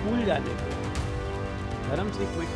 School जाने को धर्म से कोई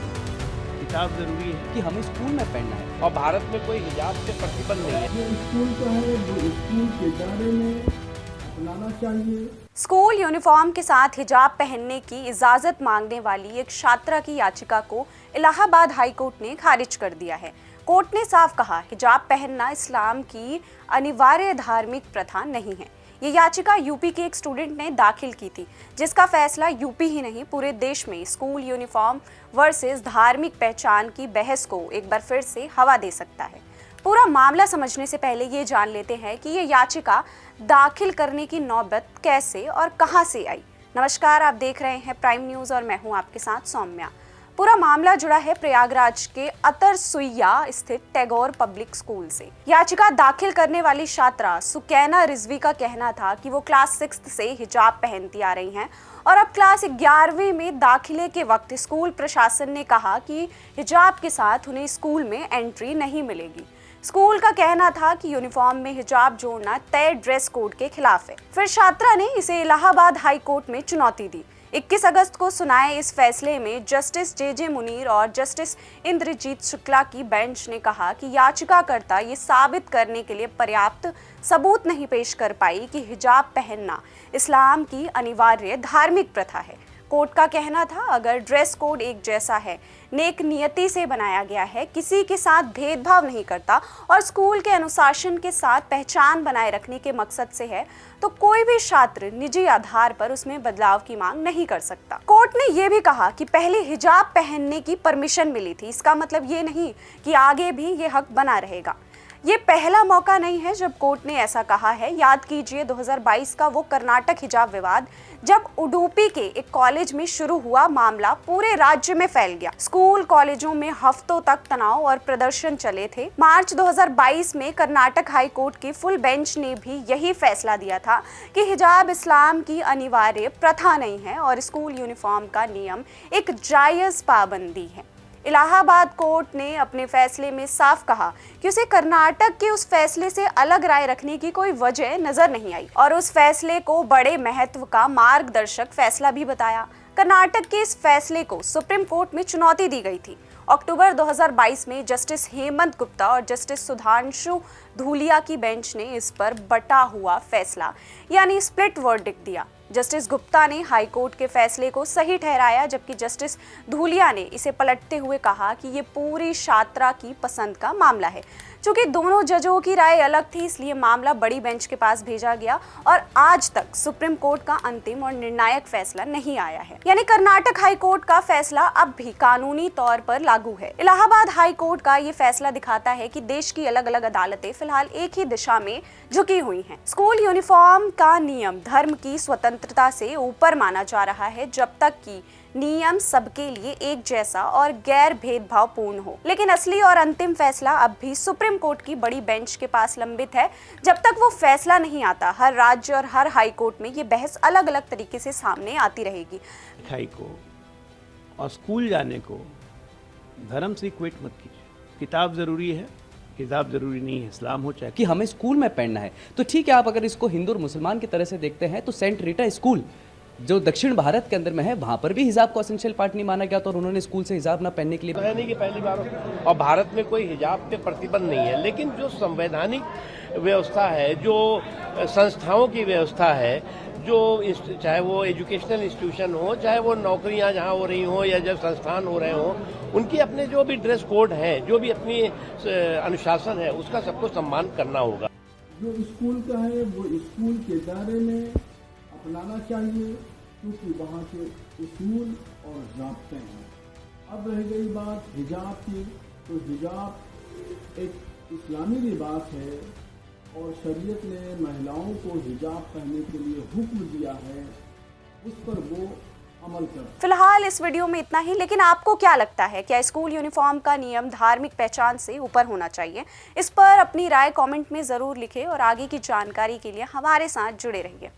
किताब जरूरी है कि हमें स्कूल में पढ़ना है। और भारत में कोई हिजाब पे प्रतिबंध नहीं है। जो स्कूल का है वो स्कूल के दायरे में अपनाना चाहिए। स्कूल यूनिफॉर्म के साथ हिजाब पहनने की इजाजत मांगने वाली एक छात्रा की याचिका को इलाहाबाद हाई कोर्ट ने खारिज कर दिया है। कोर्ट ने साफ कहा, हिजाब पहनना इस्लाम की अनिवार्य धार्मिक प्रथा नहीं है। ये याचिका यूपी के एक स्टूडेंट ने दाखिल की थी, जिसका फैसला यूपी ही नहीं पूरे देश में स्कूल यूनिफॉर्म वर्सेस धार्मिक पहचान की बहस को एक बार फिर से हवा दे सकता है। पूरा मामला समझने से पहले ये जान लेते हैं कि ये याचिका दाखिल करने की नौबत कैसे और कहां से आई। नमस्कार, आप देख रहे हैं प्राइम न्यूज़ और मैं हूं आपके साथ सौम्या। पूरा मामला जुड़ा है प्रयागराज के अतरसुइया स्थित टैगोर पब्लिक स्कूल से। याचिका दाखिल करने वाली छात्रा सुकैना रिजवी का कहना था कि वो क्लास 6 से हिजाब पहनती आ रही हैं और अब क्लास 11वीं में दाखिले के वक्त स्कूल प्रशासन ने कहा कि हिजाब के साथ उन्हें स्कूल में एंट्री नहीं मिलेगी। स्कूल का कहना था कि यूनिफॉर्म में हिजाब जोड़ना तय ड्रेस कोड के खिलाफ है। फिर छात्रा ने इसे इलाहाबाद हाई कोर्ट में चुनौती दी। 21 अगस्त को सुनाए इस फैसले में जस्टिस जे मुनीर और जस्टिस इंद्रजीत शुक्ला की बेंच ने कहा कि याचिकाकर्ता ये साबित करने के लिए पर्याप्त सबूत नहीं पेश कर पाई कि हिजाब पहनना इस्लाम की अनिवार्य धार्मिक प्रथा है। कोर्ट का कहना था, अगर ड्रेस कोड एक जैसा है, नेक नियति से बनाया गया है, किसी के साथ भेदभाव नहीं करता और स्कूल के अनुशासन के साथ पहचान बनाए रखने के मकसद से है, तो कोई भी छात्र निजी आधार पर उसमें बदलाव की मांग नहीं कर सकता। कोर्ट ने यह भी कहा कि पहले हिजाब पहनने की परमिशन मिली थी, इसका मतलब ये नहीं कि आगे भी ये हक बना रहेगा। ये पहला मौका नहीं है जब कोर्ट ने ऐसा कहा है। याद कीजिए 2022 का वो कर्नाटक हिजाब विवाद, जब उडुपी के एक कॉलेज में शुरू हुआ मामला पूरे राज्य में फैल गया। स्कूल कॉलेजों में हफ्तों तक तनाव और प्रदर्शन चले थे। मार्च 2022 में कर्नाटक हाई कोर्ट की फुल बेंच ने भी यही फैसला दिया था कि हिजाब इस्लाम की अनिवार्य प्रथा नहीं है और स्कूल यूनिफॉर्म का नियम एक जायज पाबंदी है। इलाहाबाद कोर्ट ने अपने फैसले में साफ कहा कि उसे कर्नाटक के उस फैसले से अलग राय रखने की कोई वजह नजर नहीं आई और उस फैसले को बड़े महत्व का मार्गदर्शक फैसला भी बताया। कर्नाटक के इस फैसले को सुप्रीम कोर्ट में चुनौती दी गई थी। अक्टूबर 2022 में जस्टिस हेमंत गुप्ता और जस्टिस सुधांशु धूलिया की बेंच ने इस पर बटा हुआ फैसला यानी स्प्लिट वर्डिक्ट दिया। जस्टिस गुप्ता ने हाई कोर्ट के फैसले को सही ठहराया, जबकि जस्टिस धूलिया ने इसे पलटते हुए कहा कि ये पूरी छात्रा की पसंद का मामला है। चूंकि दोनों जजों की राय अलग थी, इसलिए मामला बड़ी बेंच के पास भेजा गया और आज तक सुप्रीम कोर्ट का अंतिम और निर्णायक फैसला नहीं आया है। यानी कर्नाटक हाई कोर्ट का फैसला अब भी कानूनी तौर पर लागू है। इलाहाबाद हाई कोर्ट का ये फैसला दिखाता है कि देश की अलग अलग अदालतें फिलहाल एक ही दिशा में झुकी हुई हैं। स्कूल यूनिफॉर्म का नियम धर्म की स्वतंत्रता से ऊपर माना जा रहा है, जब तक कि नियम सबके लिए एक जैसा और गैर भेदभावपूर्ण हो। लेकिन असली और अंतिम फैसला अब भी सुप्रीम कोर्ट की बड़ी बेंच के पास लंबित है। जब तक वो फैसला नहीं आता, हर राज्य और हर हाई कोर्ट में ये बहस अलग अलग तरीके से सामने आती रहेगी। लिखाई को और स्कूल जाने को धर्म से इक्वेट मत कीजिए। किताब जरूरी है, हिजाब जरूरी नहीं है। इस्लाम हो चाहे कि हमें स्कूल में पढ़ना है, तो ठीक है, आप अगर इसको हिंदू और मुसलमान की तरह से देखते हैं तो सेंट रीटा स्कूल जो दक्षिण भारत के अंदर में है, वहां पर भी हिजाब को एसेंशियल पार्ट नहीं माना गया, तो उन्होंने स्कूल से हिजाब ना पहनने के लिए है नहीं कि पहली बार और भारत में कोई हिजाब पे प्रतिबंध नहीं है। लेकिन जो संवैधानिक व्यवस्था है, जो संस्थाओं की व्यवस्था है, जो चाहे वो एजुकेशनल इंस्टीट्यूशन हो, चाहे वो नौकरियां जहां हो रही हो या जब संस्थान हो रहे हो, उनकी अपने जो भी ड्रेस कोड है, जो भी अपनी अनुशासन है, उसका सबको सम्मान करना होगा। जो स्कूल का है वो स्कूल के दायरे में अपनाना चाहिए, क्योंकि वहाँ के उसूल और ज़ाब्ते हैं। अब रह गई बात हिजाब की, तो हिजाब एक इस्लामी लिबास है और शरीयत ने महिलाओं को हिजाब पहनने के लिए हुक्म दिया है, उस पर वो अमल कर। फिलहाल इस वीडियो में इतना ही, लेकिन आपको क्या लगता है, क्या स्कूल यूनिफॉर्म का नियम धार्मिक पहचान से ऊपर होना चाहिए? इस पर अपनी राय कमेंट में ज़रूर लिखें और आगे की जानकारी के लिए हमारे साथ जुड़े रहिए।